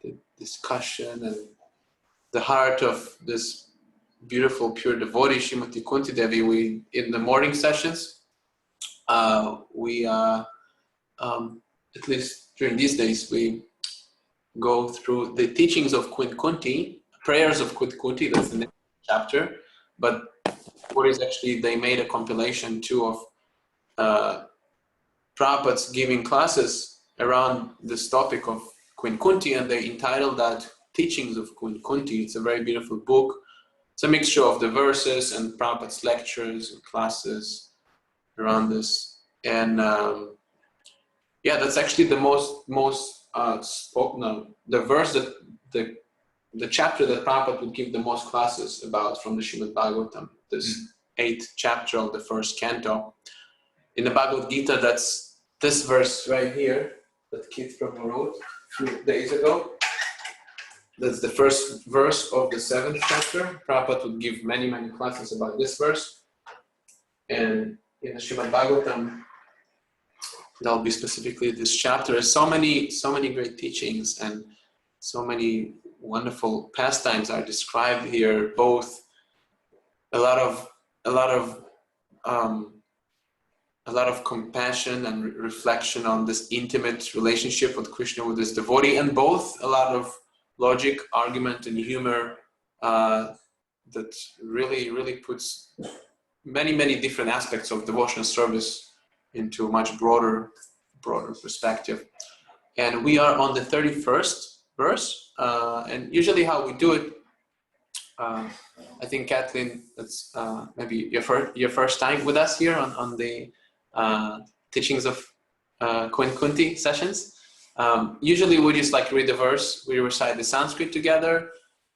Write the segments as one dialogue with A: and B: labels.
A: the discussion and the heart of this beautiful, pure devotee, Srimati Kunti Devi. We, in the morning sessions, at least during these days, we go through the teachings of Queen Kunti, prayers of Queen Kunti, that's the next chapter. But what is actually, they made a compilation too of Prabhupada's giving classes around this topic of Queen Kunti, and they entitled that Teachings of Queen Kunti. It's a very beautiful book. It's a mixture of the verses and Prabhupada's lectures and classes around this. And yeah, that's actually the most spoken, the verse that the chapter that Prabhupada would give the most classes about from the Srimad Bhagavatam, this 8th chapter of the first canto. In the Bhagavad Gita, that's this verse right here that Keith Prabhu wrote a few days ago. That's the first verse of the 7th chapter. Prabhupada would give many classes about this verse. And in the Srimad Bhagavatam, there'll be specifically this chapter. There's so many great teachings and so many wonderful pastimes are described here. Both a lot of compassion and reflection on this intimate relationship with Krishna, with this devotee, and both a lot of logic, argument, and humor that really puts many different aspects of devotional service into a much broader perspective. And we are on the 31st verse, and usually how we do it, I think Kathleen, that's maybe your first time with us here on the teachings of Queen Kunti sessions. Usually we just like read the verse, we recite the Sanskrit together,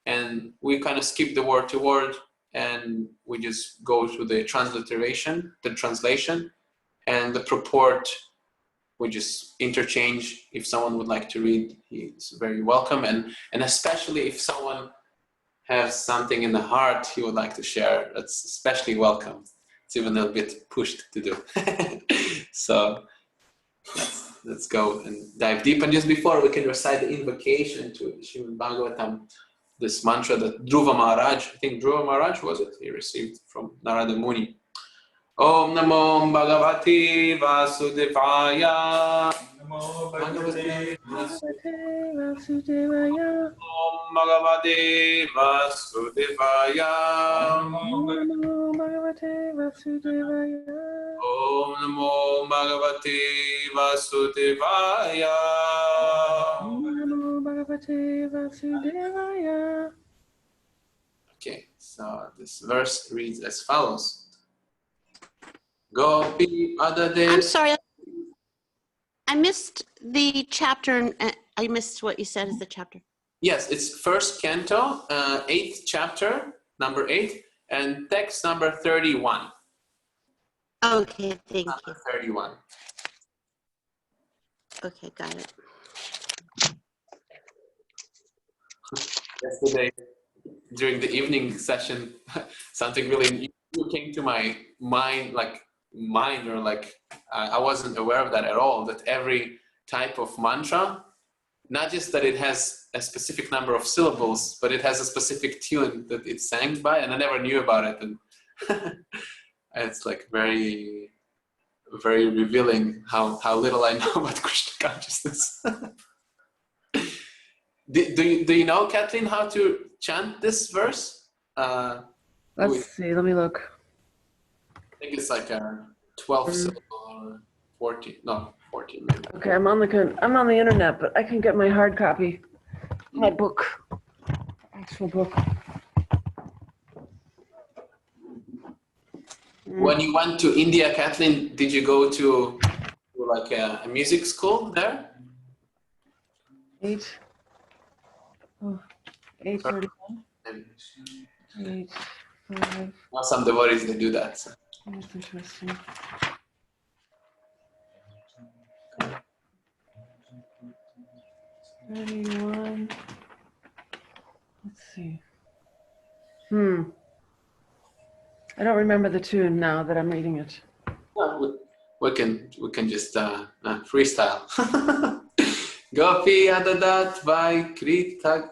A: and we kind of skip the word to word, and we just go through the transliteration, the translation, and the purport. We just interchange. If someone would like to read, he's very welcome, and especially if someone has something in the heart he would like to share, that's especially welcome. It's even a little bit pushed to do. So let's go and dive deep. And just before we can recite the invocation to Srimad Bhagavatam, this mantra that Dhruva Maharaj, I think Dhruva Maharaj was it, he received from Narada Muni. Om Namo Bhagavate Vasudevaya. Namo Bhagavate Vasudevaya. Om Bhagavate Vasudevaya. Namo Bhagavate Vasudevaya. Om Namo Bhagavate Vasudevaya. Om Namo Bhagavate Vasudevaya. Okay, so this verse reads as follows. Gopi Adade.
B: I'm sorry, I missed the chapter. I missed what you said is the chapter.
A: Yes, it's first canto, 8th chapter, number 8, and text number 31.
B: Okay, thank you.
A: 31.
B: Okay, got it.
A: Yesterday, during the evening session, something really new came to my mind, I wasn't aware of that at all, that every type of mantra, not just that it has a specific number of syllables, but it has a specific tune that it's sang by, and I never knew about it. And it's like very revealing how little I know about Krishna consciousness. Do you know, Kathleen, how to chant this verse?
C: Let's see, let me look.
A: I think it's like a 12 syllable or 14 maybe.
C: Okay, I'm on the internet, but I can get my hard copy, my book, actual book.
A: When you went to India, Kathleen, did you go to like a music school there?
C: 8:31. 8, 5.
A: Now some devotees, they do that. So.
C: That's interesting. $31. Let's see. I don't remember the tune now that I'm reading it.
A: Well, we can just freestyle. Gopi adadat vai krita.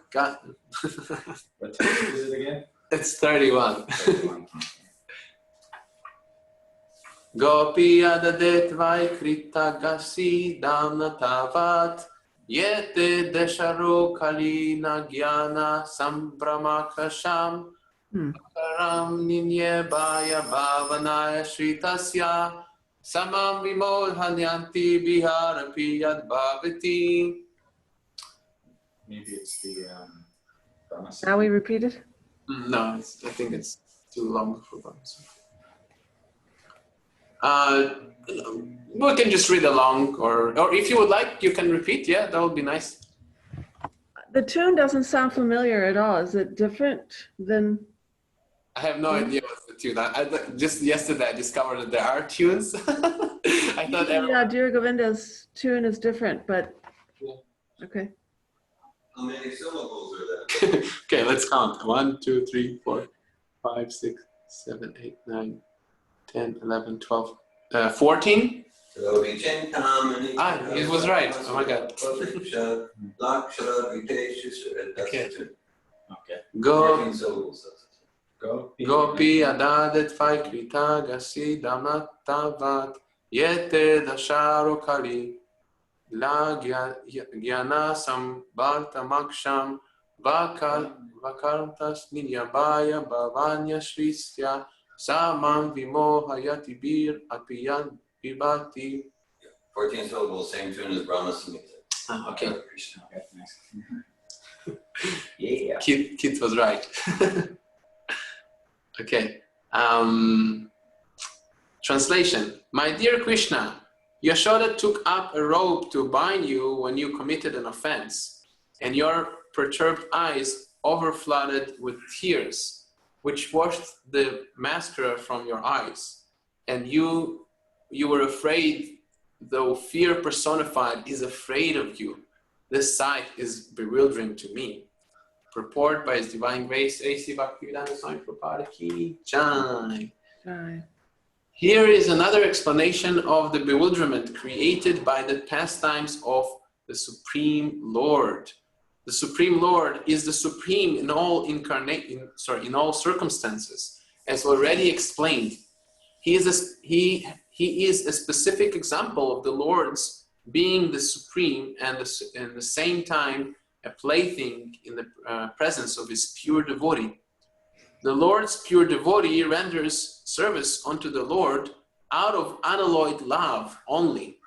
D: What text is it again?
A: It's 31.
D: 31.
A: Gopi adadet vai krita gasi damnatavat yete desharo kalina gyana sambramakasham karam ninye baya bhavanaya shritasya samam vimodhanyanti viharapi yad bhavati.
D: Maybe it's the Brahma
C: Now we repeat it?
A: No, I think it's too long for Brahms. We can just read along, or if you would like, you can repeat. Yeah, that would be nice.
C: The tune doesn't sound familiar at all. Is it different than?
A: I have no idea what's the tune. Just yesterday I discovered that there are tunes. I thought
C: Yeah, Dhira Govinda's tune is different, but
A: Yeah.
C: okay.
E: How many syllables are there?
A: Okay, let's count. 1, 2, 3, 4, 5, 6, 7, 8, 9, 10, 11, 12, 14.
E: So it'll be Chintamani.
A: It was right. Oh my God. Okay.
D: Okay.
A: Go.
E: 14 syllables.
A: Gopi adadet vai krita gasi damatavat yete dasharo kali la gyana sambalta maksham vakartas ninyabaya bhavanya shristya samam vimohayati bir apiyan vibhati.
E: 14 syllables, same tune as Brahma Samhita.
A: Okay,
D: Okay, nice. Yeah.
A: Kit was right. Okay. Translation. My dear Krishna, Yashoda took up a rope to bind you when you committed an offense, and your perturbed eyes overflooded with tears, which washed the mascara from your eyes. And you were afraid, though fear personified is afraid of you. This sight is bewildering to me. Purport by His Divine Grace, A.C. Bhaktivedanta Swami Prabhupada Ki Jai.
C: Right.
A: Here is another explanation of the bewilderment created by the pastimes of the Supreme Lord. The Supreme Lord is the supreme in all in all circumstances, as already explained. He is a specific example of the Lord's being the supreme and at the same time a plaything in the presence of his pure devotee. The Lord's pure devotee renders service unto the Lord out of unalloyed love only.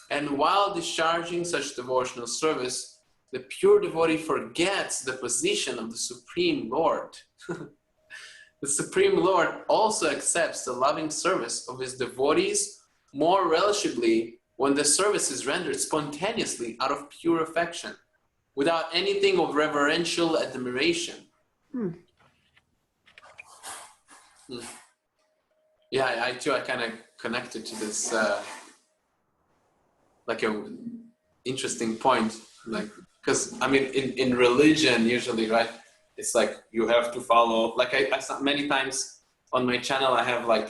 A: And while discharging such devotional service, the pure devotee forgets the position of the Supreme Lord. The Supreme Lord also accepts the loving service of his devotees more relishably when the service is rendered spontaneously out of pure affection, without anything of reverential admiration. Yeah, I kind of connected to this, like a interesting point, like, because I mean, in religion usually, right? It's like you have to follow. Like I saw many times on my channel, I have like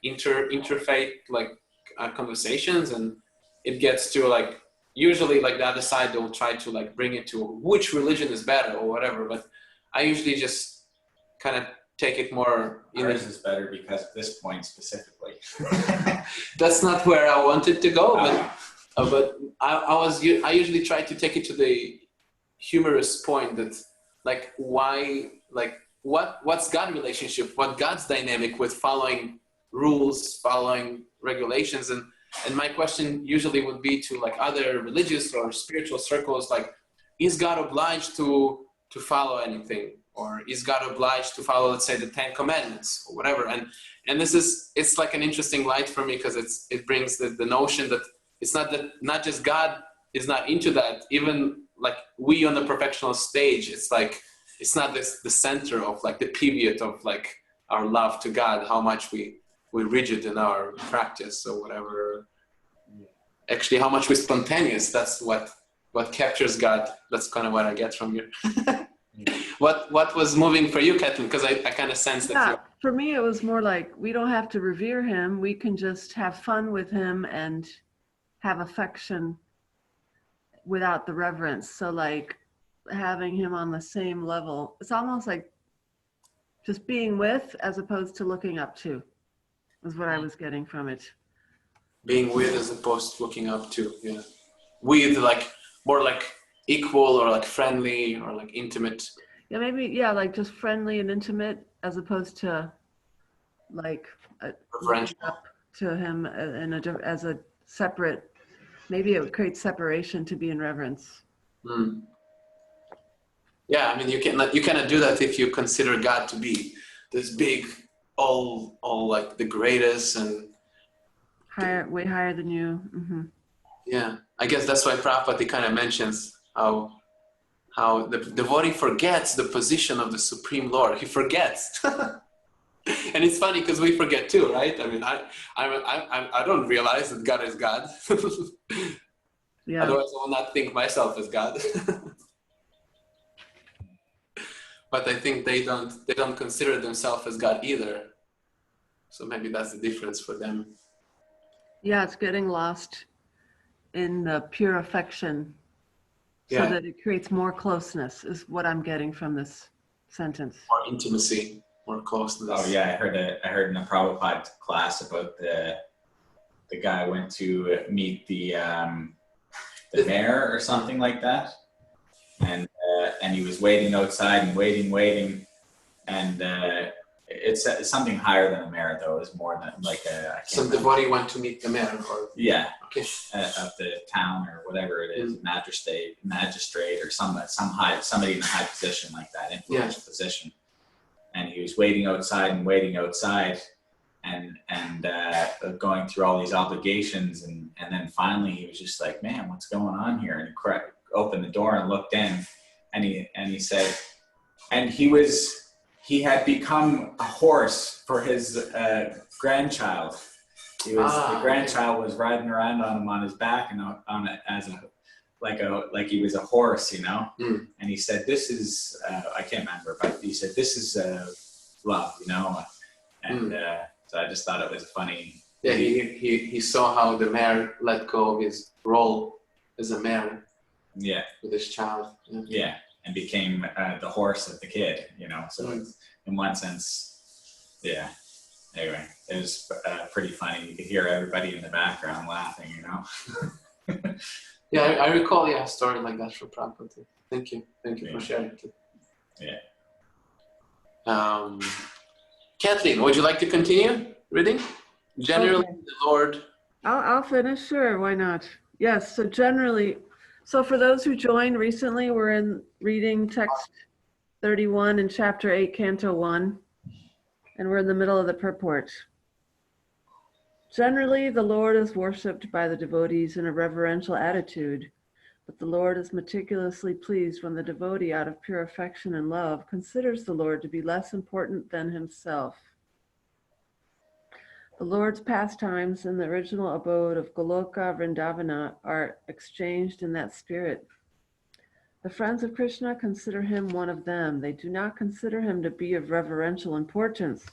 A: interfaith conversations, and it gets to like usually like the other side they'll try to like bring it to which religion is better or whatever. But I usually just kind of take it more.
D: Ours is better because of this point specifically.
A: That's not where I wanted to go, but I usually try to take it to the humorous point that like why, like what's God's relationship, what God's dynamic with following rules, following regulations, and my question usually would be to like other religious or spiritual circles, like, is God obliged to follow anything? Or is God obliged to follow, let's say, the 10 Commandments or whatever? And this is, it's like an interesting light for me because it brings the notion that it's not just God is not into that. Even like we on the perfectional stage, it's like, it's not the center of like the pivot of like our love to God, how much we're rigid in our practice or whatever. Actually, how much we're spontaneous. That's what captures God. That's kind of what I get from you. What was moving for you, Kathleen? Because I kind of sense that.
C: Yeah, for me, it was more like we don't have to revere him. We can just have fun with him and have affection. without the reverence. So like having him on the same level, it's almost like just being with as opposed to looking up to, is what I was getting from it.
A: Being with as opposed to looking up to, yeah. With like more like equal or like friendly or like intimate.
C: Yeah, maybe, yeah, like just friendly and intimate as opposed to like looking
A: Reverential.
C: up to him as a separate, maybe it would create separation to be in reverence.
A: Mm. Yeah, I mean, you cannot do that if you consider God to be this big, all like the greatest and
C: Higher, way higher than you. Mm-hmm.
A: yeah. I guess that's why Prabhupada kind of mentions how the devotee forgets the position of the Supreme Lord. He forgets, and it's funny because we forget too, right? I mean, I don't realize that God is God.
C: Yeah.
A: Otherwise, I will not think myself as God. But I think they don't consider themselves as God either. So maybe that's the difference for them.
C: Yeah, it's getting lost in the pure affection so
A: Yeah.
C: that it creates more closeness is what I'm getting from this sentence.
A: More intimacy, more closeness.
D: Oh yeah, I heard in a Prabhupada class about the guy went to meet the mayor or something like that, and he was waiting outside and waiting, and it's something higher than a mayor though. It's more than like a.
A: Some devotee went to meet the mayor, or
D: yeah,
A: okay,
D: of the town or whatever it is, magistrate or somebody in a high position like that, influential position. And he was waiting outside, and going through all these obligations, and then finally he was just like, "Man, what's going on here?" And he opened the door and looked in, and he said, and he had become a horse for his grandchild. The grandchild was riding around on him on his back and on it as like he was a horse, you know.
A: Mm.
D: And he said, "This is I can't remember, but he said this is love, you know." And so I just thought it was funny.
A: Yeah, he saw how the mayor let go of his role as a mayor.
D: Yeah.
A: With his child. Yeah.
D: Yeah, and became the horse of the kid, you know. So it's, in one sense, yeah. Anyway, it was pretty funny. You could hear everybody in the background laughing, you know.
A: Yeah, I recall a story like that from Prabhupada. Thank you for sharing it.
D: Yeah.
A: Kathleen, would you like to continue reading? Generally,
C: Okay.
A: the Lord.
C: I'll finish. Sure, why not? Yes. So generally, so for those who joined recently, we're in reading text 31 in chapter 8, canto 1, and we're in the middle of the purport. Generally, the Lord is worshipped by the devotees in a reverential attitude, but the Lord is meticulously pleased when the devotee, out of pure affection and love, considers the Lord to be less important than himself. The Lord's pastimes in the original abode of Goloka Vrindavana are exchanged in that spirit. The friends of Krishna consider him one of them. They do not consider him to be of reverential importance.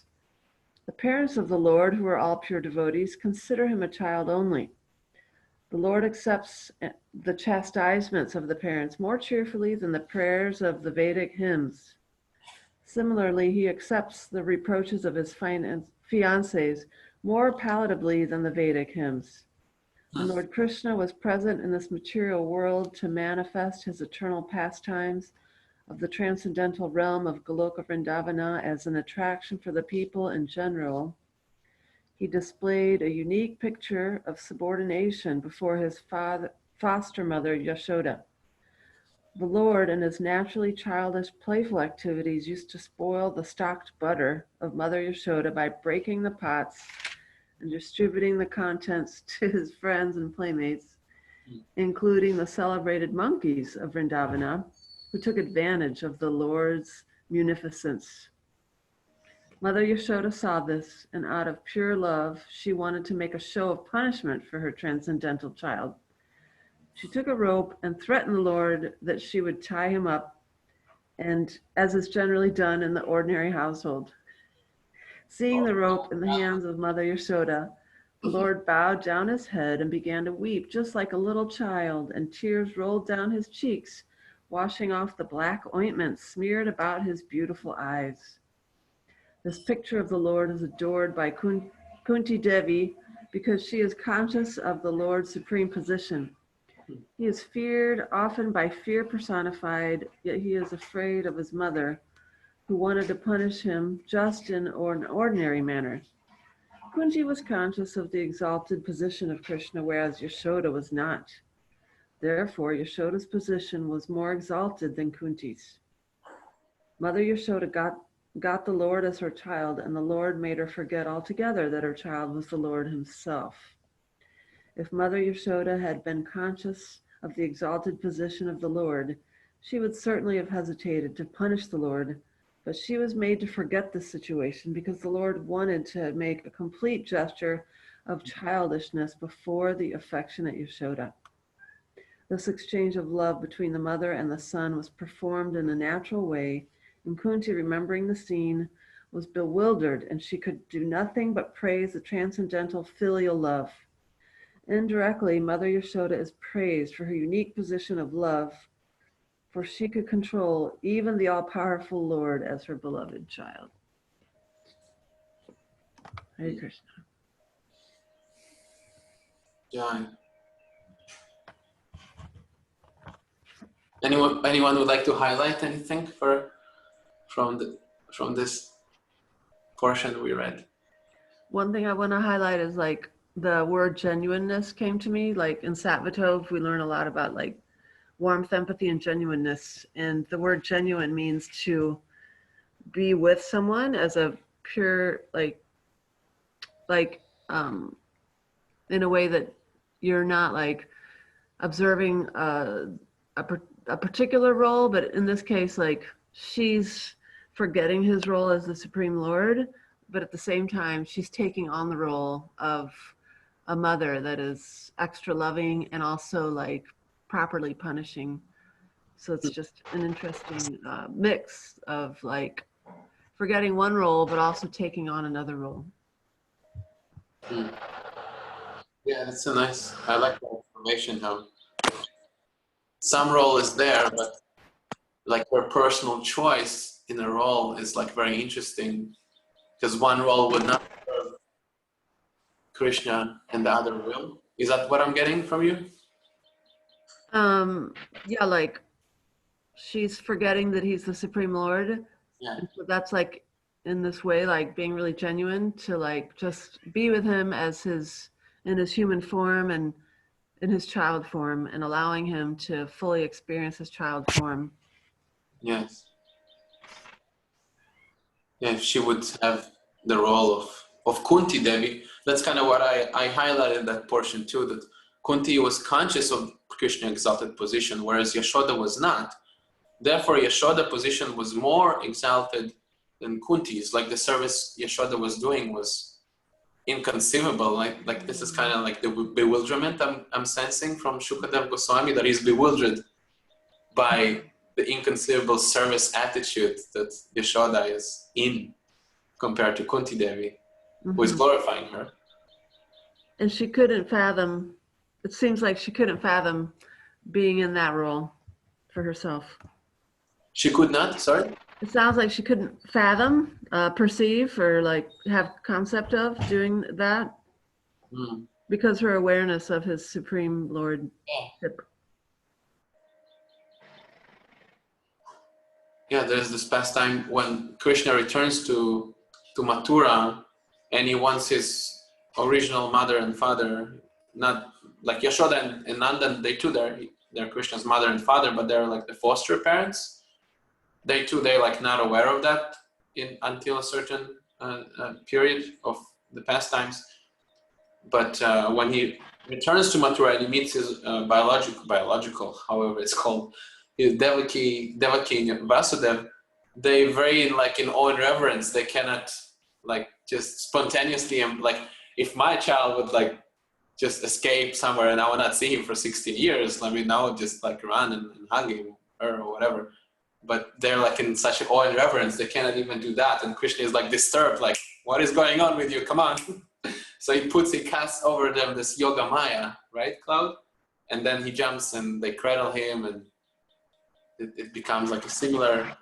C: The parents of the Lord, who are all pure devotees, consider him a child only. The Lord accepts the chastisements of the parents more cheerfully than the prayers of the Vedic hymns. Similarly, he accepts the reproaches of his fiancés more palatably than the Vedic hymns. When Lord Krishna was present in this material world to manifest his eternal pastimes of the transcendental realm of Goloka Vrindavana as an attraction for the people in general, he displayed a unique picture of subordination before his foster mother Yashoda. The Lord, in his naturally childish, playful activities, used to spoil the stocked butter of Mother Yashoda by breaking the pots and distributing the contents to his friends and playmates, including the celebrated monkeys of Vrindavana, who took advantage of the Lord's munificence. Mother Yashoda saw this, and out of pure love, she wanted to make a show of punishment for her transcendental child. She took a rope and threatened the Lord that she would tie him up, and as is generally done in the ordinary household. Seeing the rope in the hands of Mother Yashoda, The Lord bowed down his head and began to weep just like a little child, and tears rolled down his cheeks, washing off the black ointment smeared about his beautiful eyes. This picture of the Lord is adored by Kunti Devi because she is conscious of the Lord's supreme position. He is feared often by fear personified, yet he is afraid of his mother, who wanted to punish him just in an ordinary manner. Kunti was conscious of the exalted position of Krishna, whereas Yashoda was not. Therefore, Yashoda's position was more exalted than Kunti's. Mother Yashoda got the Lord as her child, and the Lord made her forget altogether that her child was the Lord himself. If Mother Yashoda had been conscious of the exalted position of the Lord, she would certainly have hesitated to punish the Lord, but she was made to forget this situation because the Lord wanted to make a complete gesture of childishness before the affectionate Yashoda. This exchange of love between the mother and the son was performed in a natural way, and Kunti, remembering the scene, was bewildered, and she could do nothing but praise the transcendental filial love. Indirectly, Mother Yashoda is praised for her unique position of love, for she could control even the all-powerful Lord as her beloved child. Hare Krishna.
A: Yeah. Anyone would like to highlight anything from this portion we read?
C: One thing I want to highlight is like the word genuineness came to me. Like in Sattva-tov, we learn a lot about like warmth, empathy, and genuineness. And the word genuine means to be with someone as a pure, in a way that you're not like observing a particular role, but in this case, like she's forgetting his role as the Supreme Lord, but at the same time, she's taking on the role of a mother that is extra loving and also like properly punishing. So it's just an interesting mix of like forgetting one role, but also taking on another role.
A: Yeah, that's a nice, I like that information, how some role is there, but like her personal choice in a role is like very interesting, because one role would not serve Krishna and the other will. Is that what I'm getting from you?
C: Yeah, like she's forgetting that he's the Supreme Lord.
A: Yeah.
C: And so that's like in this way, like being really genuine to like just be with him as in his human form and in his child form, and allowing him to fully experience his child form.
A: Yes. Yeah, if she would have the role of Kunti Devi, that's kind of what I highlighted that portion too, that Kunti was conscious of Krishna's exalted position, whereas Yashoda was not. Therefore, Yashoda's position was more exalted than Kunti's. Like the service Yashoda was doing was inconceivable. Like this is kind of like the bewilderment I'm sensing from Shukadev Goswami, that he's bewildered by the inconceivable service attitude that Yashoda is in compared to Kunti Devi, who is glorifying her.
C: And she couldn't fathom, it seems like she couldn't fathom being in that role for herself.
A: She could not, sorry?
C: It sounds like she couldn't fathom, perceive, or like have concept of doing that because her awareness of his Supreme Lordship.
A: Yeah, there's this pastime when Krishna returns to Mathura and he wants his original mother and father, not like Yashoda and Nandan, they too, they're Krishna's mother and father, but they're like the foster parents. They too, they're like not aware of that until a certain period of the pastimes. But when he returns to Mathura and he meets his biological, however it's called, his Devaki and Vasudev, they very like in awe and reverence. They cannot like just spontaneously, like if my child would like just escape somewhere and I would not see him for 16 years, I mean, I would just like run and hug him or whatever. But they're like in such awe and reverence, they cannot even do that. And Krishna is like disturbed, like, what is going on with you? Come on. So he casts over them this yoga maya, right, cloud? And then he jumps and they cradle him, and it becomes like a similar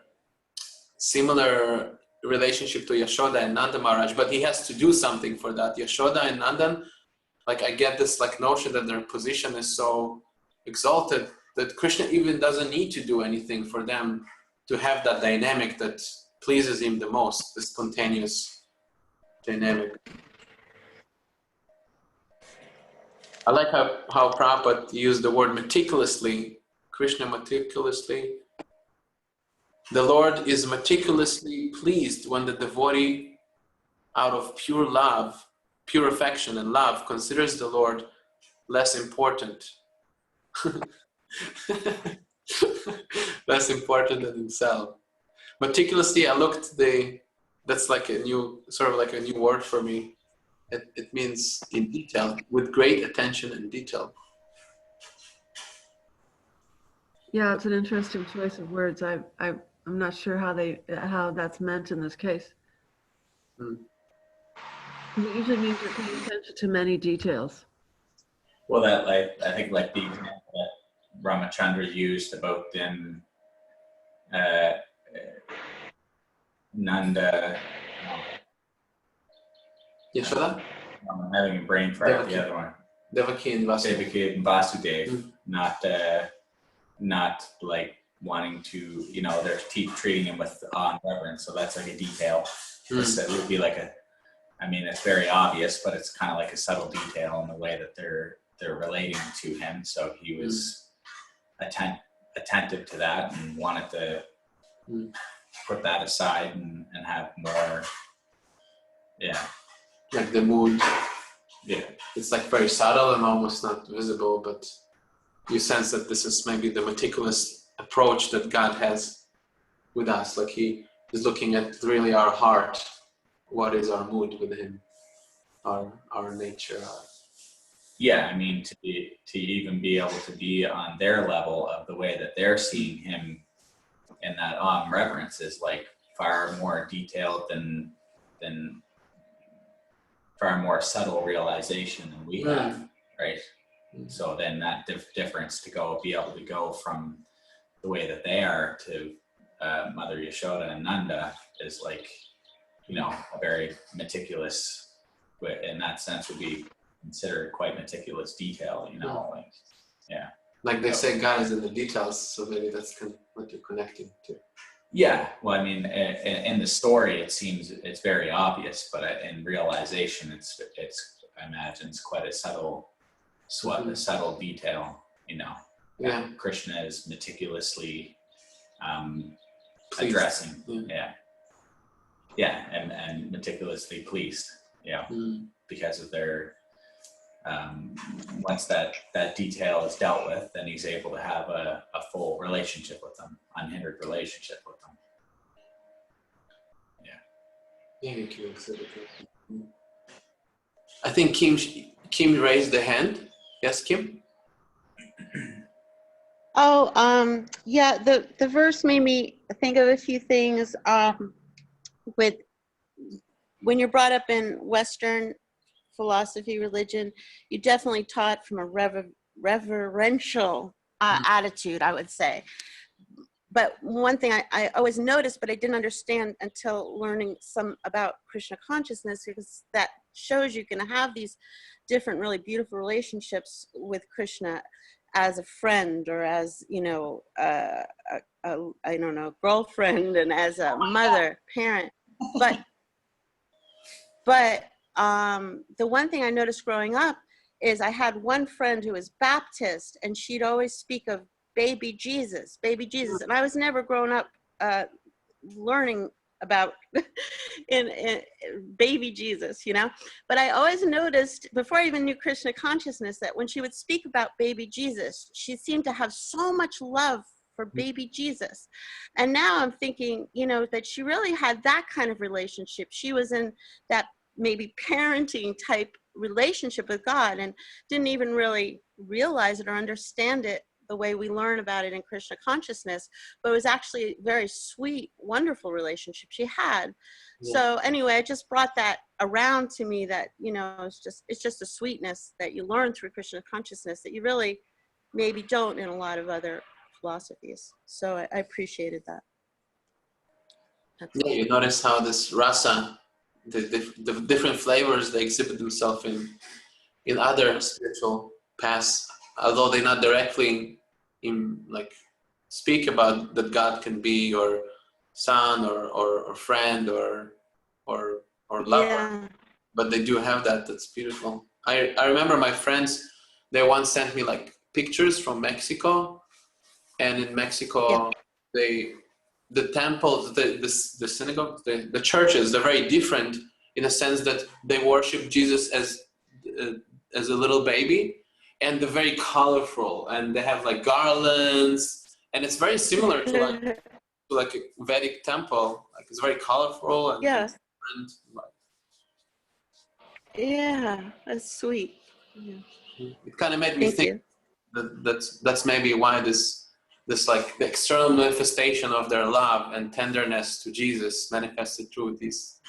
A: relationship to Yashoda and Nanda Maharaj, but he has to do something for that. Yashoda and Nandan, like I get this like notion that their position is so exalted that Krishna even doesn't need to do anything for them to have that dynamic that pleases him the most, the spontaneous dynamic. I like how Prabhupada used the word meticulously, Krishna meticulously. The Lord is meticulously pleased when the devotee, out of pure love, pure affection and love, considers the Lord less important. Less important than himself. Meticulously, that's like a new, sort of like a new word for me. It means in detail, with great attention and detail.
C: Yeah, it's an interesting choice of words. I'm not sure how that's meant in this case. It usually means you're paying attention to many details.
D: Well, that I think the example that Ramachandra used about them, Nanda.
A: Yashoda?
D: I'm having a brain fart. The other one.
A: Devaki and Vasudev.
D: Devaki and Vasudev, not like wanting to, they're treating him with awe and reverence. So that's like a detail. That would be like it's very obvious, but it's kind of like a subtle detail in the way that they're relating to him. So he was attentive to that and wanted to put that aside and have more,
A: like the mood.
D: Yeah.
A: It's like very subtle and almost not visible, but you sense that this is maybe the meticulous approach that God has with us. Like he is looking at really our heart. What is our mood with him? Our nature.
D: Yeah, to even be able to be on their level of the way that they're seeing him in that awe and reverence is like far more detailed than far more subtle realization than we have, right? So then that difference to be able to go from the way that they are to Mother Yashoda and Nanda is like, a very meticulous, in that sense would be considered quite meticulous detail,
A: Like they say God is in the details, so maybe that's what you're connecting to.
D: Yeah, well, in the story, it seems it's very obvious, but in realization, it's I imagine it's quite a subtle detail.
A: Yeah.
D: Krishna is meticulously addressing. And meticulously pleased. Because of their once that detail is dealt with, then he's able to have a full relationship with them, unhindered relationship with them.
A: I think Kim raised the hand. Yes, Kim?
B: Oh, yeah, the verse made me think of a few things. With when you're brought up in Western philosophy, religion, you definitely taught from a reverential attitude, I would say. But one thing I always noticed, but I didn't understand until learning some about Krishna consciousness, because that shows you can have these different really beautiful relationships with Krishna as a friend, or as, I don't know, girlfriend, and as a mother, parent. But the one thing I noticed growing up is I had one friend who was Baptist, and she'd always speak of baby Jesus. And I was never grown up learning about in baby Jesus, But I always noticed, before I even knew Krishna consciousness, that when she would speak about baby Jesus, she seemed to have so much love for baby Jesus. And now I'm thinking, that she really had that kind of relationship. She was in that maybe parenting type relationship with God and didn't even really realize it or understand it the way we learn about it in Krishna consciousness, but it was actually a very sweet, wonderful relationship she had.
A: Yeah.
B: So anyway, I just brought that around to me that, it's just a sweetness that you learn through Krishna consciousness that you really maybe don't in a lot of other philosophies. So I appreciated that.
A: Yeah, you notice how this rasa, the different flavors they exhibit themselves in other spiritual paths, although they not directly speak about that God can be your son or friend or lover,
B: Yeah.
A: but they do have that. That's beautiful. I remember my friends, they once sent me like pictures from Mexico, and in Mexico the temples, the synagogues, the churches, they're very different in a sense that they worship Jesus as a little baby, and they're very colorful, and they have like garlands, and it's very similar to like a Vedic temple. Like it's very colorful and
B: Yes.
A: different.
B: Yeah, that's sweet. Yeah.
A: It kind of made me
B: Thank
A: think
B: you.
A: that's maybe why this like the external manifestation of their love and tenderness to Jesus manifested through this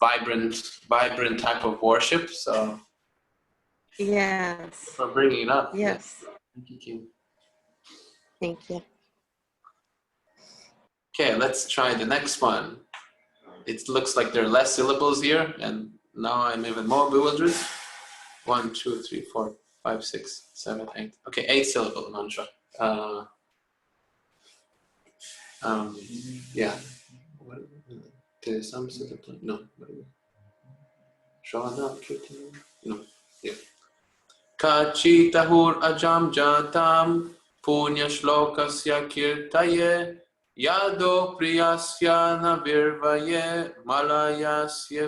A: vibrant type of worship. So
B: Yes.
A: for bringing it up.
B: Yes.
A: Yeah. Thank you, Kim.
B: Thank you.
A: Okay, let's try the next one. It looks like there are less syllables here, and now I'm even more bewildered. 1, 2, 3, 4, 5, 6, 7, 8. Okay, 8-syllable mantra. Yeah. No. No. Yeah. Kachitahur ajam jatam punya shlokasya kirtaye yado priyasya navirvaye malayasya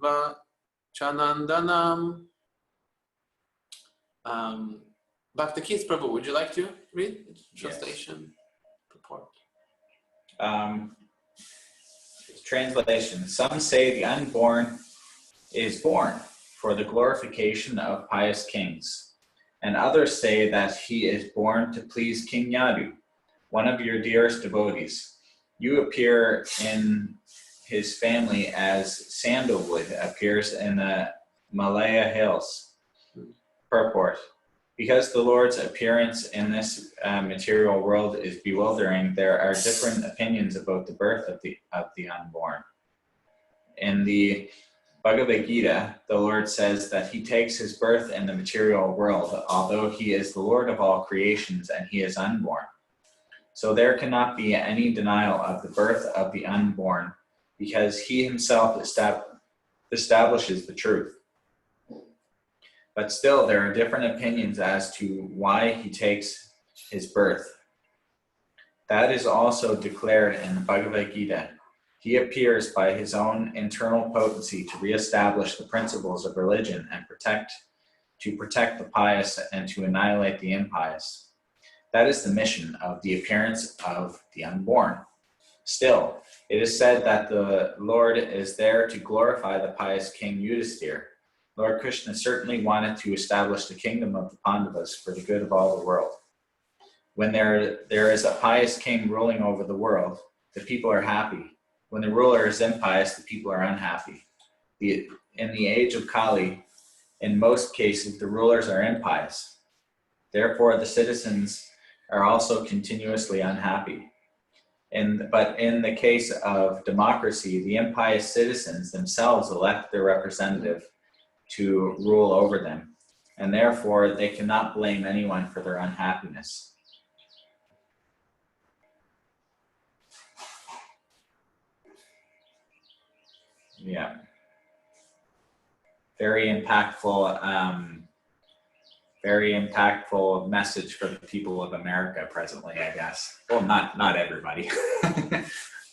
A: va chanandanam. Bhakti Keith Prabhu, would you like to read translation? Purport.
D: Translation. Some say the unborn is born for the glorification of pious kings, and others say that he is born to please King Yadu, one of your dearest devotees. You appear in his family as sandalwood appears in the Malaya hills. Purport. Because the Lord's appearance in this material world is bewildering, there are different opinions about the birth of the unborn. In the Bhagavad Gita, the Lord says that he takes his birth in the material world, although he is the Lord of all creations and he is unborn. So there cannot be any denial of the birth of the unborn, because he himself establishes the truth. But still, there are different opinions as to why he takes his birth. That is also declared in the Bhagavad Gita. He appears by his own internal potency to reestablish the principles of religion and to protect the pious and to annihilate the impious. That is the mission of the appearance of the unborn. Still, it is said that the Lord is there to glorify the pious King Yudhisthira. Lord Krishna certainly wanted to establish the kingdom of the Pandavas for the good of all the world. When there is a pious king ruling over the world, the people are happy. When the ruler is impious, the people are unhappy. In the age of Kali, in most cases, the rulers are impious. Therefore, the citizens are also continuously unhappy. But in the case of democracy, the impious citizens themselves elect their representative to rule over them, and therefore they cannot blame anyone for their unhappiness. Yeah. Very impactful message for the people of America presently, I guess. Well, not everybody.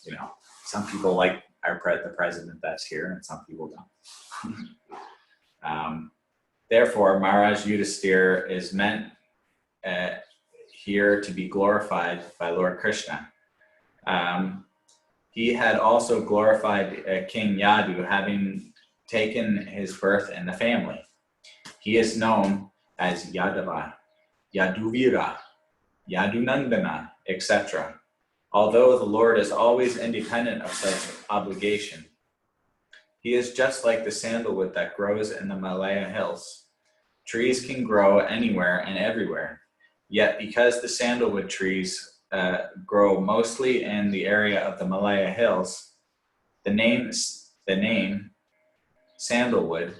D: You know, some people like the president that's here, and some people don't. Therefore, Maharaj Yudhisthira is meant here to be glorified by Lord Krishna. He had also glorified King Yadu, having taken his birth in the family. He is known as Yaduvira, Yadunandana, etc. Although the Lord is always independent of such obligation. He is just like the sandalwood that grows in the Malaya hills. Trees can grow anywhere and everywhere, yet because the sandalwood trees grow mostly in the area of the Malaya hills, the name sandalwood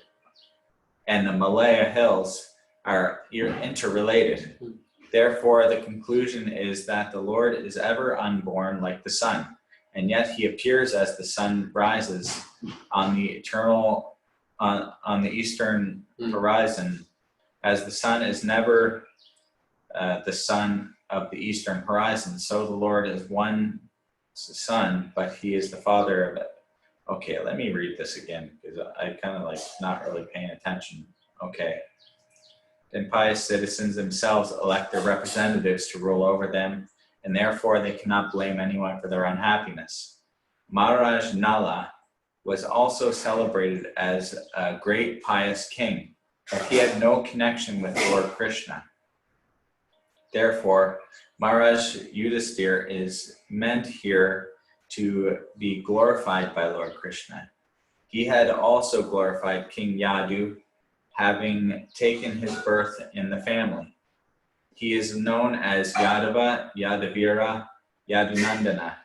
D: and the Malaya hills are interrelated. Therefore, the conclusion is that the Lord is ever unborn like the sun, and yet he appears as the sun rises on the eastern horizon, as the sun is never the sun of the eastern horizon. So the Lord is one son, but he is the father of it. Okay, let me read this again because I kind of like not really paying attention. Okay. Then pious citizens themselves elect their representatives to rule over them, and therefore they cannot blame anyone for their unhappiness. Maharaj Nala was also celebrated as a great pious king, but he had no connection with Lord Krishna. Therefore, Maharaj Yudhisthira is meant here to be glorified by Lord Krishna. He had also glorified King Yadu, having taken his birth in the family. He is known as Yadava, Yadavira, Yadunandana,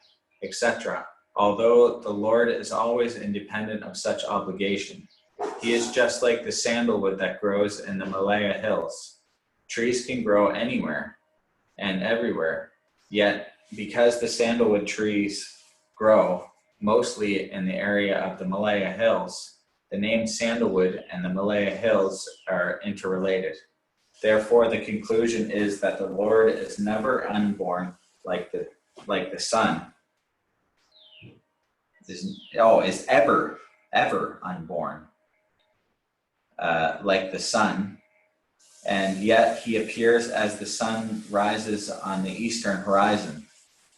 D: etc. Although the Lord is always independent of such obligation. He is just like the sandalwood that grows in the Malaya hills. Trees can grow anywhere and everywhere, yet because the sandalwood trees grow mostly in the area of the Malaya hills, the name sandalwood and the Malaya hills are interrelated. Therefore, the conclusion is that the Lord is never unborn like the sun. Is ever unborn like the sun, and yet he appears as the sun rises on the eastern horizon.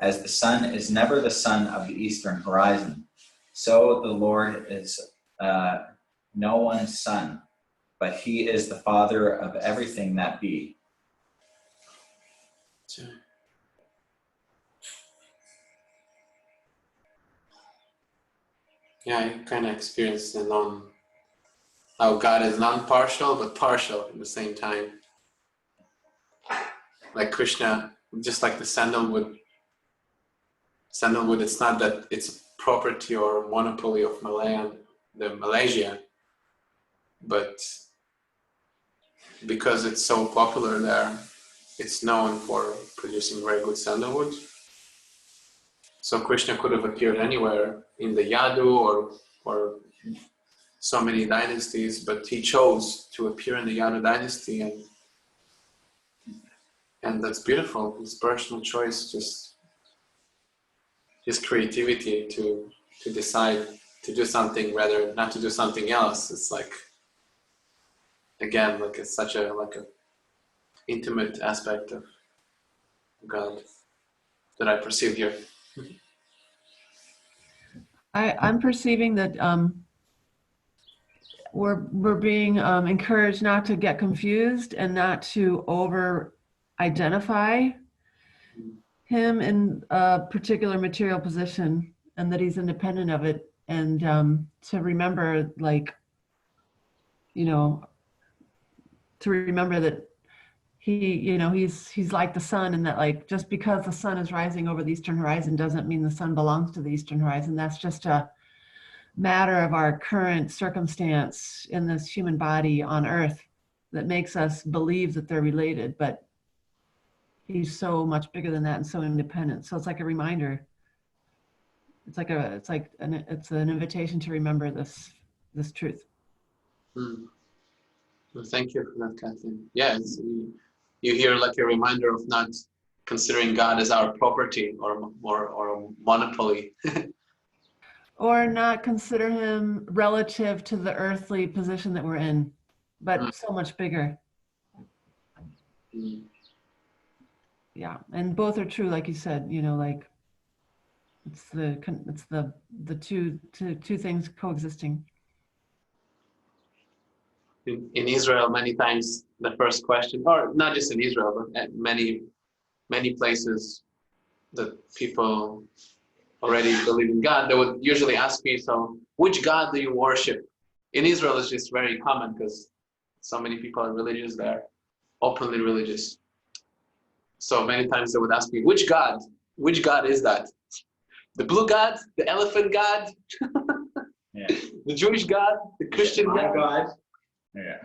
D: As the sun is never the sun of the eastern horizon, so the Lord is no one's son, but he is the father of everything that be.
A: Yeah, I kind of experienced how God is non-partial but partial at the same time. Like Krishna, just like the sandalwood, it's not that it's property or monopoly of Malaysia, but because it's so popular there, it's known for producing very good sandalwood. So Krishna could have appeared anywhere in the Yadu or so many dynasties, but he chose to appear in the Yadu dynasty, and that's beautiful. His personal choice, just his creativity to decide to do something rather not to do something else. It's like, again, like it's such a intimate aspect of God that I perceive here.
C: I'm perceiving that we're being encouraged not to get confused and not to over identify him in a particular material position, and that he's independent of it, and to remember, like, to remember that he's like the sun, and that, like, just because the sun is rising over the eastern horizon doesn't mean the sun belongs to the eastern horizon. That's just a matter of our current circumstance in this human body on earth that makes us believe that they're related, but he's so much bigger than that and so independent. So it's like a reminder. It's an invitation to remember this truth.
A: Well, thank you for that, Kathleen. Yeah, you hear like a reminder of not considering God as our property or a monopoly.
C: Or not consider him relative to the earthly position that we're in, but so much bigger. Yeah, and both are true, like you said. Like it's the two things coexisting.
A: In Israel, many times the first question, or not just in Israel, but many many places that people already believe in God, they would usually ask me, so which God do you worship? In Israel, it's just very common because so many people are religious there, openly religious. So many times they would ask me, which God? Which God is that? The blue God? The elephant God?
D: Yeah.
A: The Jewish God? The Christian
D: My
A: God?
D: God. Yeah.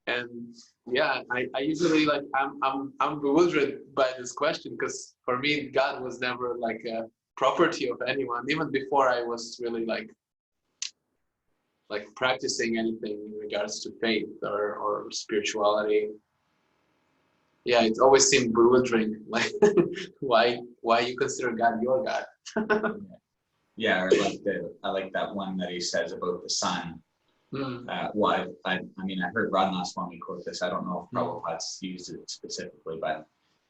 A: And yeah, I usually like I'm bewildered by this question because for me God was never like a property of anyone, even before I was really like practicing anything in regards to faith or spirituality. Yeah, it always seemed bewildering, like why you consider God your God.
D: Yeah, or I like that one that he says about the sun. Well, I mean, I heard Radha Swami quote this. I don't know if Prabhupada's used it specifically, but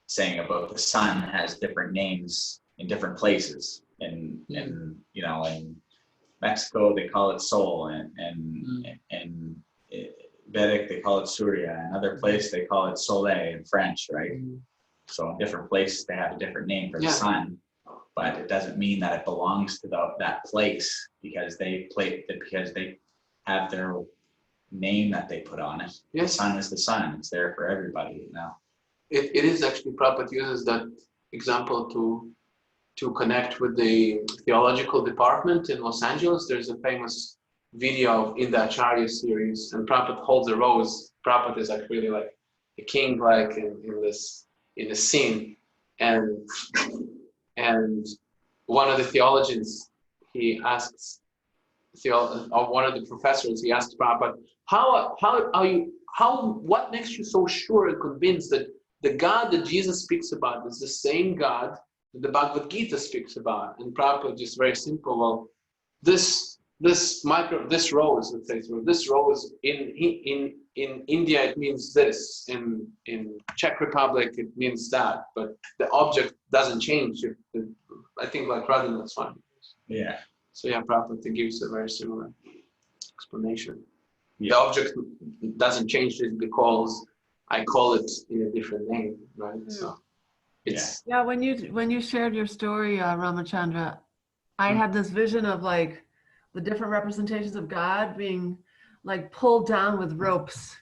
D: saying about the sun has different names in different places. In you know, in Mexico they call it Sol, and Vedic they call it Surya. Another place they call it Soleil in French, right? So in different places they have a different name for the sun, but it doesn't mean that it belongs to that place because they have their name that they put on it. Yes. The sun is the sun. It's there for everybody, you know.
A: It is actually, Prabhupada uses that example to connect with the theological department in Los Angeles. There's a famous video in the Acharya series, and Prabhupada holds a rose. Prabhupada is like really like a king, like in the scene, and one of the theologians, he asks, one of the professors, he asked Prabhupada, what makes you so sure and convinced that the God that Jesus speaks about is the same God that the Bhagavad Gita speaks about? And Prabhupada just very simple, well, this rose, let's say, so this rose in India it means this, in Czech Republic it means that, but the object doesn't change. I think like Radha, that's fine.
D: Yeah.
A: So yeah, Prabhupada gives a very similar explanation.
D: Yeah.
A: The object doesn't change just because I call it in a different name, right? So it's
C: when you shared your story, Ramachandra, I had this vision of like the different representations of God being like pulled down with ropes,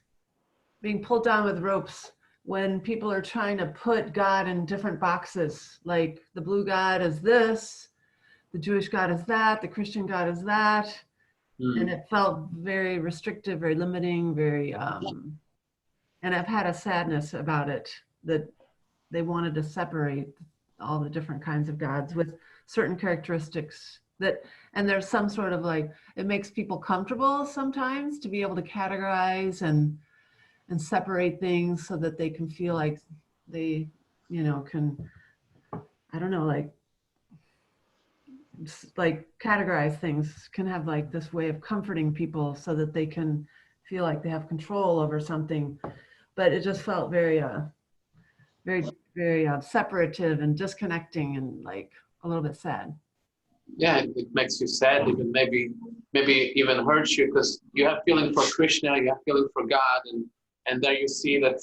C: when people are trying to put God in different boxes. Like the blue God is this, the Jewish God is that, the Christian God is that. And it felt very restrictive, very limiting, very, and I've had a sadness about it, that they wanted to separate all the different kinds of gods with certain characteristics and there's some sort of like, it makes people comfortable sometimes to be able to categorize and separate things so that they can feel like they, can, I don't know, like categorize things, can have like this way of comforting people so that they can feel like they have control over something. But it just felt very, very, very separative and disconnecting and like a little bit sad.
A: Yeah, it makes you sad, even maybe even hurts you, because you have feeling for Krishna, you have feeling for God, and there you see that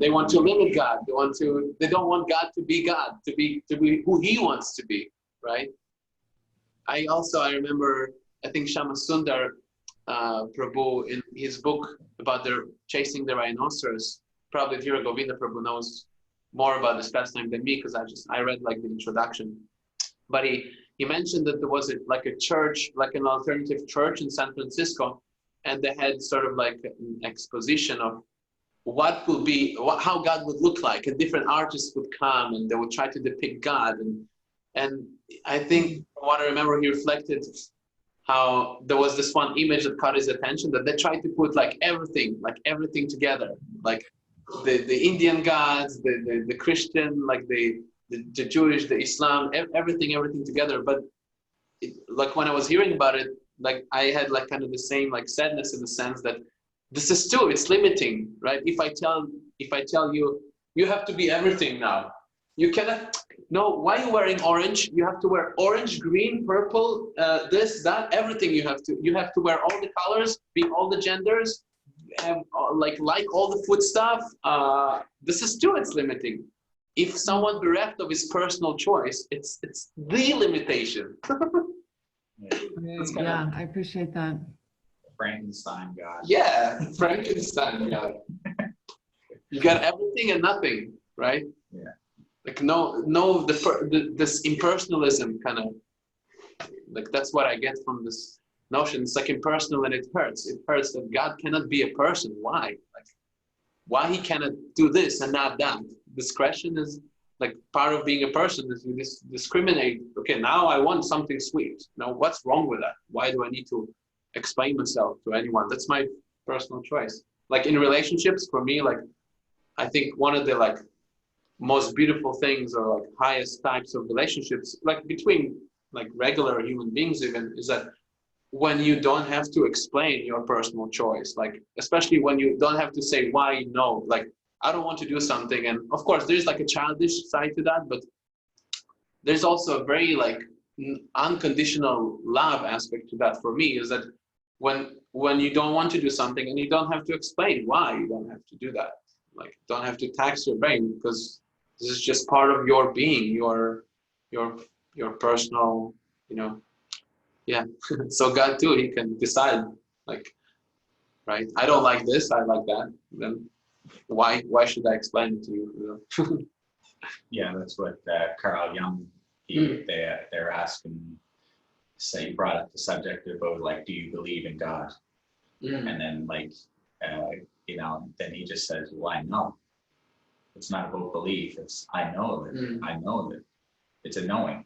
A: they want to limit God. They don't want God to be God, to be who He wants to be, right? I remember, I think Shama Sundar Prabhu, in his book about chasing the rhinoceros, probably Dhira Govinda Prabhu knows more about this pastime than me, because I read like the introduction. But he mentioned that there was like a church, like an alternative church in San Francisco, and they had sort of like an exposition of how God would look like, and different artists would come and they would try to depict God. And I think what I remember, he reflected how there was this one image that caught his attention, that they tried to put like everything together, like the Indian gods, the Christian, like the Jewish, the Islam, everything together. But like when I was hearing about it, like I had like kind of the same like sadness, in the sense that this is too, it's limiting, right? If I tell you, you have to be everything now. You cannot, no, why are you wearing orange? You have to wear orange, green, purple, this, that, everything you have to wear all the colors, be all the genders, have like all the food stuff. This is too, it's limiting. if someone bereft of his personal choice, it's the limitation. It's kinda-
C: Yeah, I appreciate that.
D: Frankenstein God.
A: Yeah, Frankenstein. Yeah, you got everything and nothing, right?
D: Yeah.
A: Like this impersonalism kind of, like that's what I get from this notion. It's like impersonal and it hurts. It hurts that God cannot be a person. Why? Like, why he cannot do this and not that? Discretion is like part of being a person. Is you discriminate. Okay, now I want something sweet. Now, what's wrong with that? Why do I need to explain myself to anyone? That's my personal choice. Like in relationships, for me, like I think one of the like most beautiful things or like highest types of relationships, like between like regular human beings even, is that when you don't have to explain your personal choice, like especially when you don't have to say why no, like I don't want to do something. And of course there's like a childish side to that, but there's also a very like unconditional love aspect to that for me, is that when you don't want to do something and you don't have to explain why you don't have to do that, like don't have to tax your brain, because this is just part of your being, your personal, you know. Yeah. So God too, he can decide, like, right, I don't like this, I like that, then why should I explain it to you, you know?
D: Yeah, that's what Carl Jung, they're asking. So you brought up the subject about like, do you believe in God? And then like, you know, then he just says, well, I know. It's not about belief. It's I know that. I know that. It's a knowing.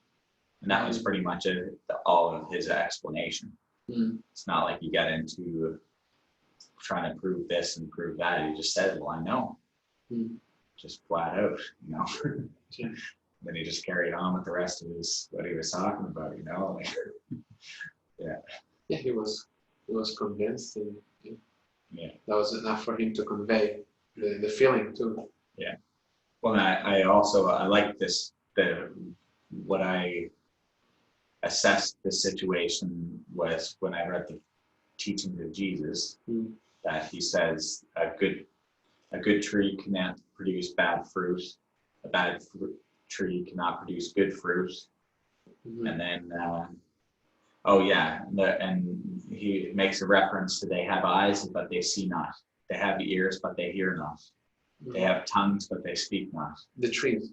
D: And that was pretty much all of his explanation. It's not like you got into trying to prove this and prove that. He just said, well, I know. Just flat out, you know. Then he just carried on with the rest of what he was talking about, you know. Like,
A: Yeah, he was convinced, and
D: yeah,
A: that was enough for him to convey the feeling too.
D: yeah. Well, I also I like this, what I assessed the situation was when I read the teachings of Jesus, that he says a good tree cannot produce bad fruit, a bad tree cannot produce good fruit, and then and he makes a reference to they have eyes but they see not, they have ears but they hear not, they have tongues but they speak not.
A: The trees.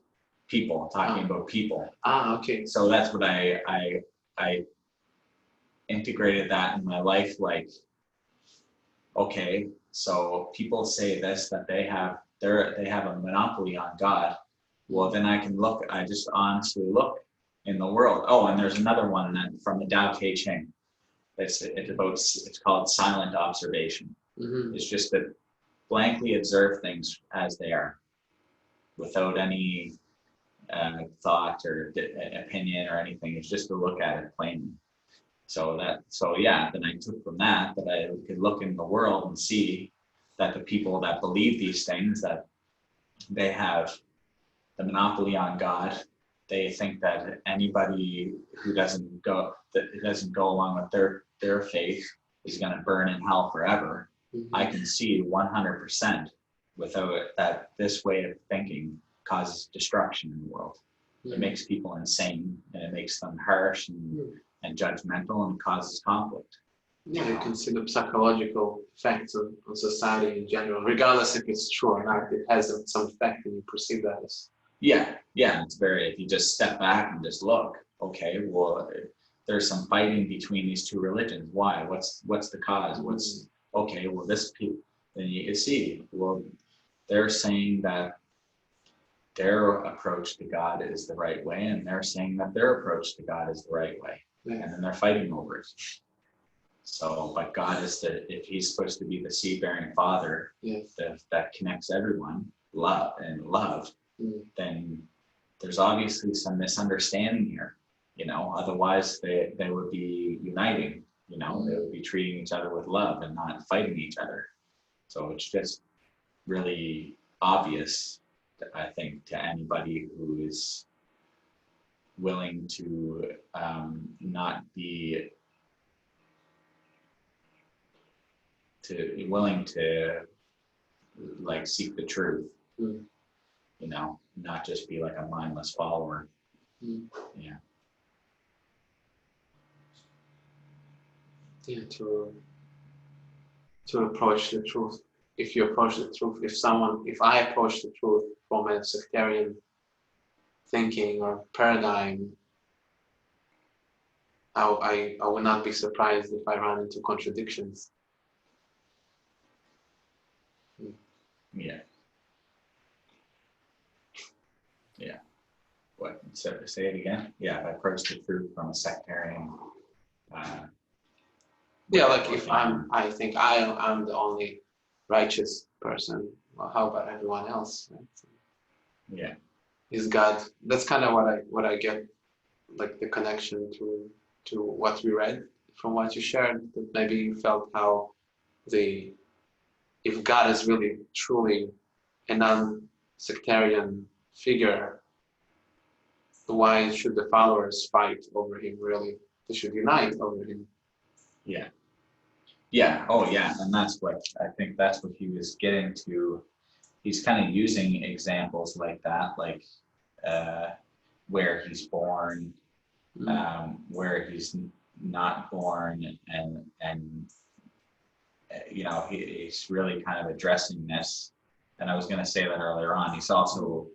D: People, talking about people.
A: Okay.
D: So that's what I integrated that in my life. Like, okay, so people say this, that they have a monopoly on God. Well, then I just honestly look in the world. Oh, and there's another one that from the Tao Te Ching. It's called silent observation. It's just to blankly observe things as they are, without any thought or opinion or anything. It's just to look at it plainly. Then I took from that I could look in the world and see that the people that believe these things, that they have the monopoly on God. They think that anybody who doesn't go along with their faith is going to burn in hell forever. I can see 100% without that this way of thinking causes destruction in the world. It makes people insane, and it makes them harsh and judgmental, and causes conflict.
A: Yeah, you can see the psychological effects on society in general, regardless if it's true or not. It has some effect, and you perceive that as.
D: Yeah, it's very. If you just step back and just look, okay, well, there's some fighting between these two religions. Why? What's the cause? Okay? Well, this people. Then you can see. Well, they're saying that their approach to God is the right way, and they're saying that their approach to God is the right way, and then they're fighting over it. So, but God is if he's supposed to be the seed-bearing father, that connects everyone, love, then there's obviously some misunderstanding here, you know, otherwise they would be uniting, you know, they would be treating each other with love and not fighting each other. So it's just really obvious, I think, to anybody who is willing to not be willing to like seek the truth, you know. not just be like a mindless follower.
A: Mm.
D: Yeah.
A: Yeah, to approach the truth. If you approach the truth, if I approach the truth from a sectarian thinking or paradigm, I would not be surprised if I run into contradictions.
D: Yeah. Yeah. What? So say it again. Yeah, if I approach the truth from a sectarian.
A: Yeah, like if I think I'm the only righteous person. Well, how about everyone else? Right?
D: Yeah.
A: Is God? That's kind of what I get, like the connection to what we read from what you shared. That maybe you felt how if God is really truly a non-sectarian figure, why should the followers fight over him? Really, they should unite over him.
D: Yeah. Yeah. Oh, yeah. And that's what I think. That's what he was getting to. He's kind of using examples like that, like where he's born, where he's not born, and you know, he's really kind of addressing this. And I was going to say that earlier on. He's also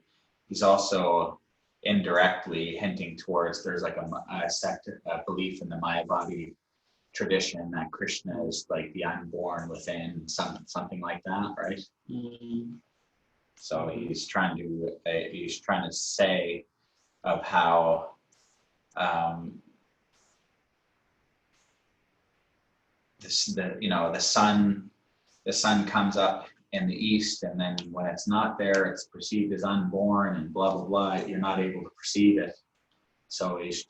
D: indirectly hinting towards there's like a sect, a belief in the Mayavadi tradition that Krishna is like the unborn within, something like that, right?
A: Mm.
D: So he's trying to say of how the sun comes up in the east, and then when it's not there, it's perceived as unborn, and blah blah blah. You're not able to perceive it. So he's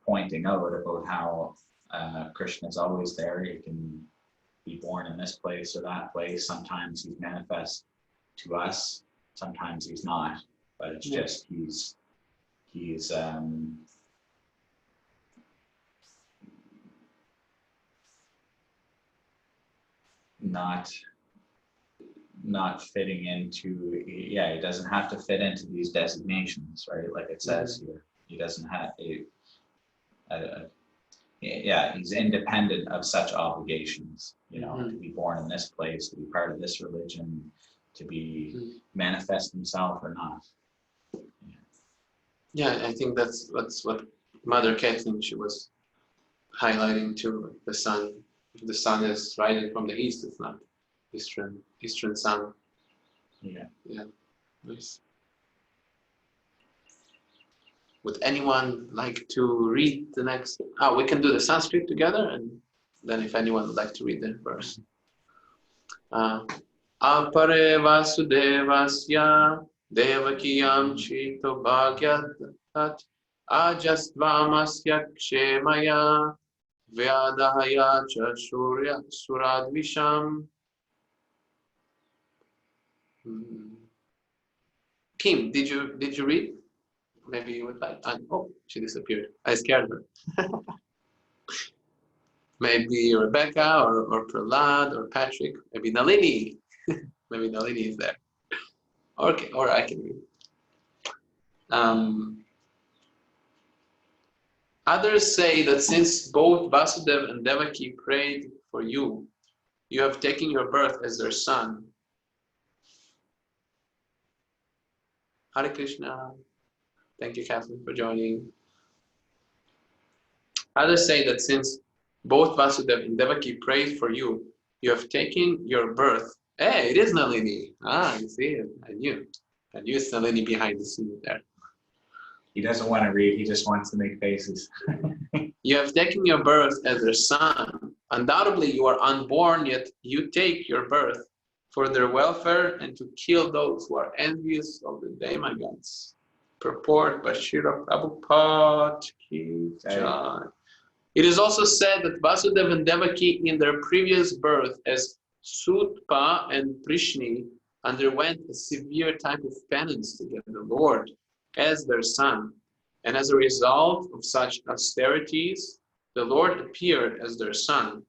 D: pointing out about how Krishna is always there. He can be born in this place or that place. Sometimes he's manifest to us, sometimes he's not, but it's just he's not fitting into, he doesn't have to fit into these designations, right? Like it says here, he doesn't have he's independent of such obligations, to be born in this place, to be part of this religion, to be manifest himself or not.
A: Yeah, I think that's what Mother Kathleen, she was highlighting too. The sun, if the sun is rising from the east, it's not eastern sun.
D: Yeah.
A: Nice. Would anyone like to read the next? We can do the Sanskrit together, and then if anyone would like to read the verse. Apare vasudevasya devakiyam chito bhagyat ajastvamasya kshemaya vyadahaya cha suradvisham. Kim, did you read? Maybe you would like. Oh, she disappeared. I scared her. Maybe Rebecca or Prahlad or Patrick. Maybe Nalini. Maybe Nalini is there. Okay, or I can read. Others say that since both Vasudeva and Devaki prayed for you, you have taken your birth as their son. Hare Krishna. Thank you, Catherine, for joining. Others say that since both Vasudeva and Devaki prayed for you, you have taken your birth. Hey, it is Nalini. You see it. I knew it's Nalini behind the scenes there.
D: He doesn't want to read, he just wants to make faces.
A: You have taken your birth as their son. Undoubtedly, you are unborn, yet you take your birth for their welfare and to kill those who are envious of the demigods. Purport by Srila Prabhupada Ki Jai. It is also said that Vasudeva and Devaki in their previous birth as Sutpa and Prishni underwent a severe type of penance to get the Lord as their son. And as a result of such austerities, the Lord appeared as their son.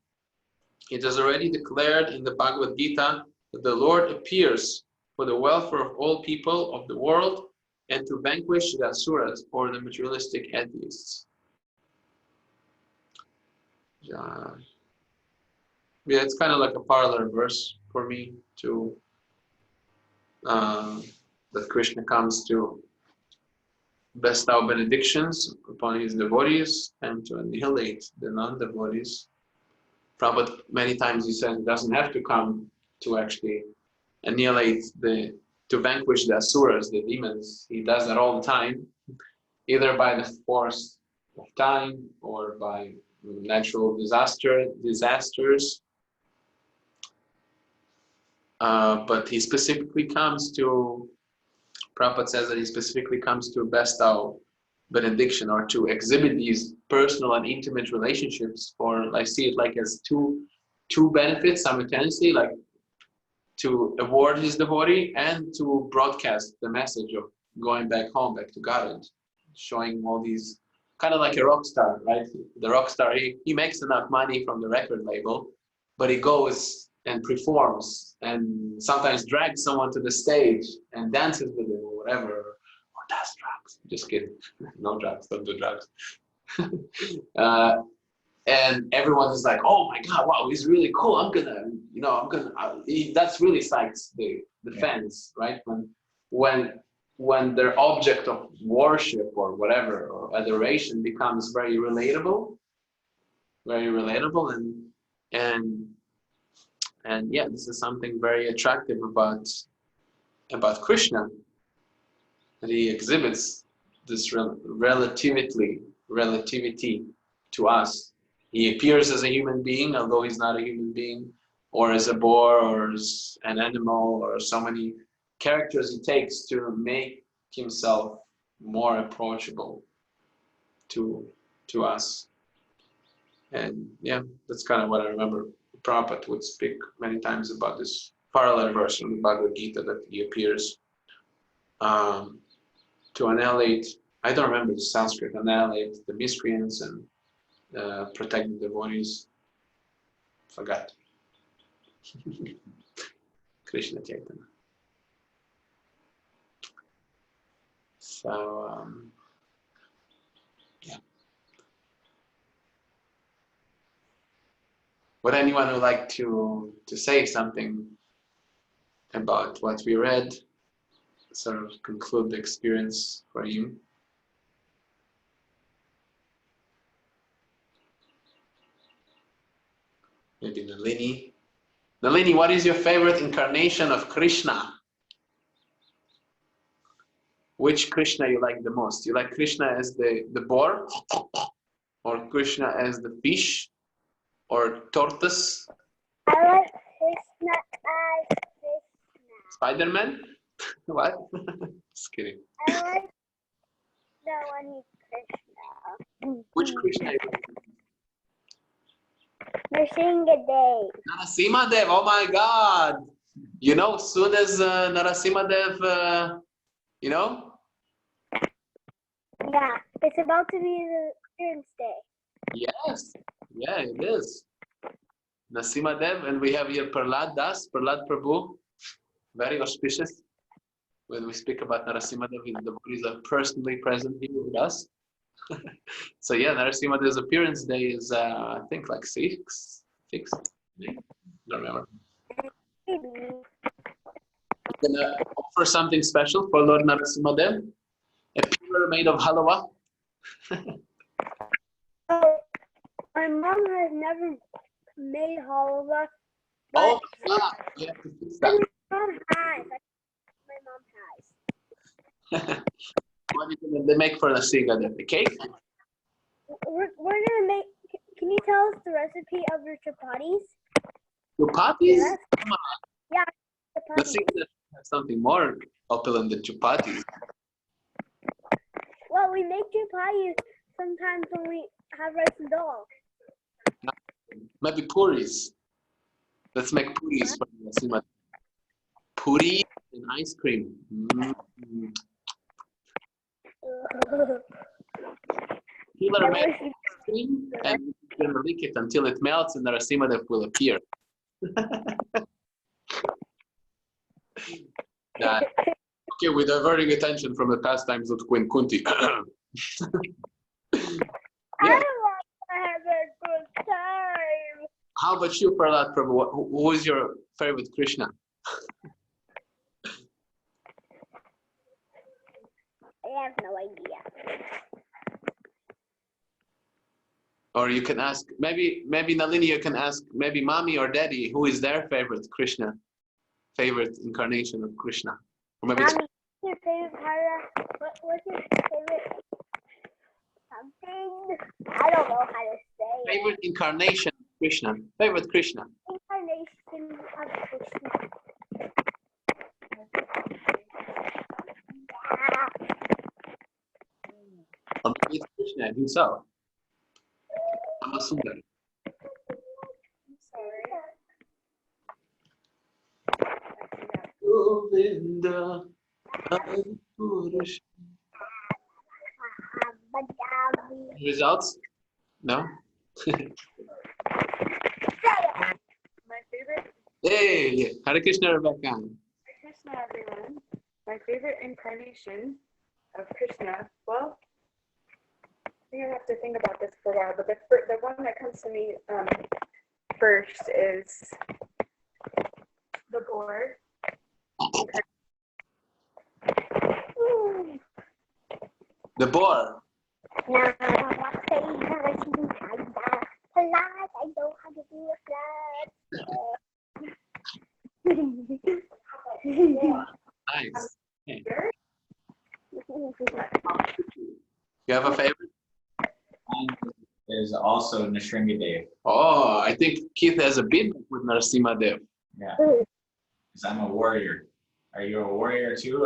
A: It is already declared in the Bhagavad Gita that the Lord appears for the welfare of all people of the world and to vanquish the asuras or the materialistic atheists. Yeah, it's kind of like a parallel verse for me to that Krishna comes to bestow benedictions upon his devotees and to annihilate the non-devotees. Prabhupada many times he says it doesn't have to come to actually annihilate to vanquish the asuras, the demons. He does that all the time, either by the force of time or by natural disasters. But he specifically comes to, Prabhupada says that he specifically comes to bestow benediction or to exhibit these personal and intimate relationships, or I see it like as two benefits simultaneously, like to award his devotee and to broadcast the message of going back home, back to Godhead, showing all these, kind of like a rock star, right? The rock star, he makes enough money from the record label, but he goes and performs and sometimes drags someone to the stage and dances with them or whatever, or does drugs. Just kidding. No drugs, don't do drugs. And everyone is like, oh my God, wow, he's really cool. That's really psychs the fans, right? When their object of worship or whatever, or adoration becomes very relatable, and yeah, this is something very attractive about Krishna, that he exhibits this relativity to us. He appears as a human being, although he's not a human being, or as a boar, or as an animal, or so many characters he takes to make himself more approachable to us. And yeah, that's kind of what I remember. Prabhupada would speak many times about this parallel verse from the Bhagavad Gita, that he appears to annihilate, I don't remember the Sanskrit, annihilate the miscreants and protect the devotees. Forgot. Krishna Chaitanya. So yeah. Would anyone would like to say something about what we read, sort of conclude the experience for you? Maybe Nalini. Nalini, what is your favorite incarnation of Krishna? Which Krishna you like the most? You like Krishna as the boar? Or Krishna as the fish? Or tortoise?
F: I like Krishna as Krishna.
A: Spider-Man? What? Just kidding.
F: I like the one Krishna.
A: Which Krishna you like?
F: Nrsimhadev.
A: Narasimhadev, oh my God! You know, soon as Narasimhadev, you know?
F: Yeah, it's about to be the Appearance Day.
A: Yes, yeah, it is. Narasimhadev, and we have here Prahlad Prabhu, very auspicious. When we speak about Narasimhadev, the devotees are personally present here with us. So yeah, Narasimhadev's Appearance Day is, I think, like 6, maybe? Don't remember.
F: Maybe.
A: Gonna offer something special for Lord Narasimhadev, a pillar made of halwa.
F: Oh, my mom has never made halwa, but
A: Oh my God, you have to fix that.
F: my mom has. My mom has.
A: What are you gonna make for Narasimhadev? The cake?
F: We're gonna make. Can you tell us the recipe of your chapatis?
A: Chapatis?
F: Yes.
A: Come on.
F: Yeah, chapatis.
A: Narasimhadev has something more opulent than chapatis.
F: Well, we make chapatis sometimes when we have rice and dal.
A: Maybe puris. Let's make puris for Narasimhadev. Puri and ice cream. Pillar made of ice cream, and you're gonna lick it until it melts, and Narasimhadev will appear. That, okay, we're diverting attention from the pastimes of Queen Kunti.
F: I
A: Yeah.
F: want to have a good time.
A: How about you, Prahlad Prabhu? Who is your favorite Krishna?
F: I have no idea.
A: Or you can ask, maybe Nalini, you can ask maybe mommy or daddy, who is their favorite Krishna, favorite incarnation of Krishna? Or maybe
F: Mommy, what's your favorite part? What's your favorite something? I don't know how to say it.
A: favorite incarnation of Krishna, favorite Krishna.
F: Incarnation of Krishna.
A: Or maybe it's Krishna himself. Amasundar. Govinda, Hari Purush. Results? No?
C: My favorite
A: Hey, Hare Krishna, Rebecca.
C: Krishna, everyone. My favorite incarnation of Krishna. Well, I'm gonna have to think about this for a while, but the one that comes to me first is the boar.
A: The boar.
F: I don't know how to do a flag.
A: Nice. Okay. You have a favorite?
D: Mine is also Nishringadev.
A: Oh, I think Keith has a bid with Narasimha Dev.
D: Yeah, because I'm a warrior. Are you a warrior too,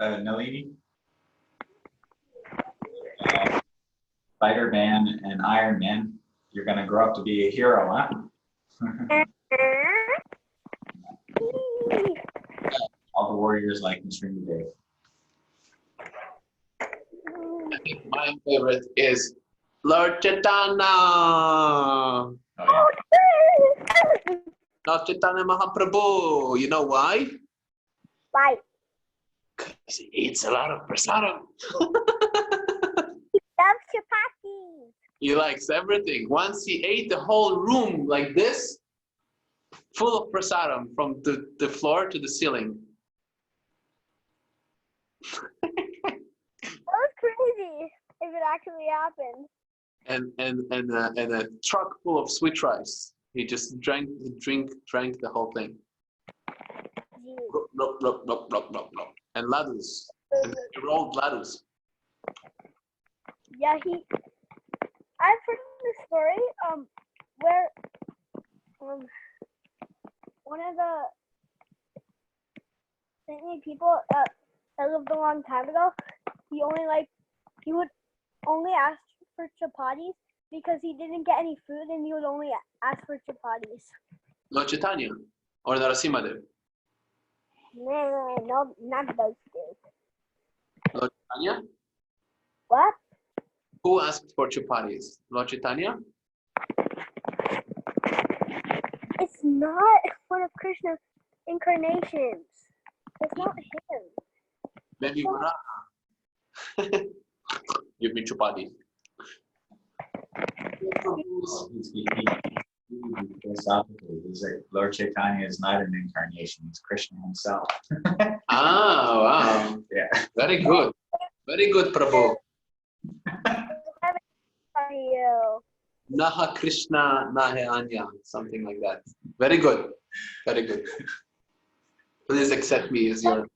D: Nalini? Spider-Man and Iron Man. You're gonna grow up to be a hero, huh? All the warriors like Nishringadev.
A: I think my favorite is Lord Chaitanya.
D: Oh yeah.
A: Lord Chaitanya Mahaprabhu. You know why?
F: Why?
A: Because he eats a lot of prasadam.
F: Love chapati.
A: He likes everything. Once he ate the whole room like this, full of prasadam from the floor to the ceiling.
F: That was crazy. If it actually happened.
A: And a truck full of sweet rice. He just drank the whole thing.
F: Gee.
A: Blop, blop, blop, blop, blop, blop. And ladus. And he rolled ladus.
F: Yeah, I've heard the story where one of the saintly people that lived a long time ago, he would only ask for chapatis because he didn't get any food, and he would only ask for chapatis.
A: Lord Chaitanya or Narasimha Dev.
F: No, not those two.
A: Lord Chaitanya?
F: What?
A: Who asked for chapatis? Lord Chaitanya?
F: It's not one of Krishna's incarnations. It's not him.
A: Maybe Varaha. Give me chapati.
D: Well, philosophically, he's like Lord Chaitanya is not an incarnation; he's Krishna himself.
A: Ah, wow.
D: Yeah.
A: Very good. Very good, Prabhu.
F: Are you?
A: Naha Krishna, Nahe Anya. Something like that. Very good. Very good. Please accept me as your...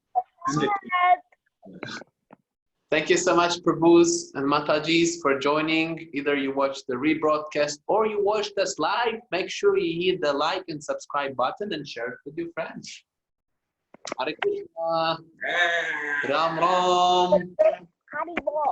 A: Thank you so much, Prabhus and Matajis, for joining. Either you watched the rebroadcast or you watched us live. Make sure you hit the like and subscribe button and share it with your friends. Hare Krishna. Ram Ram.
F: Haribol.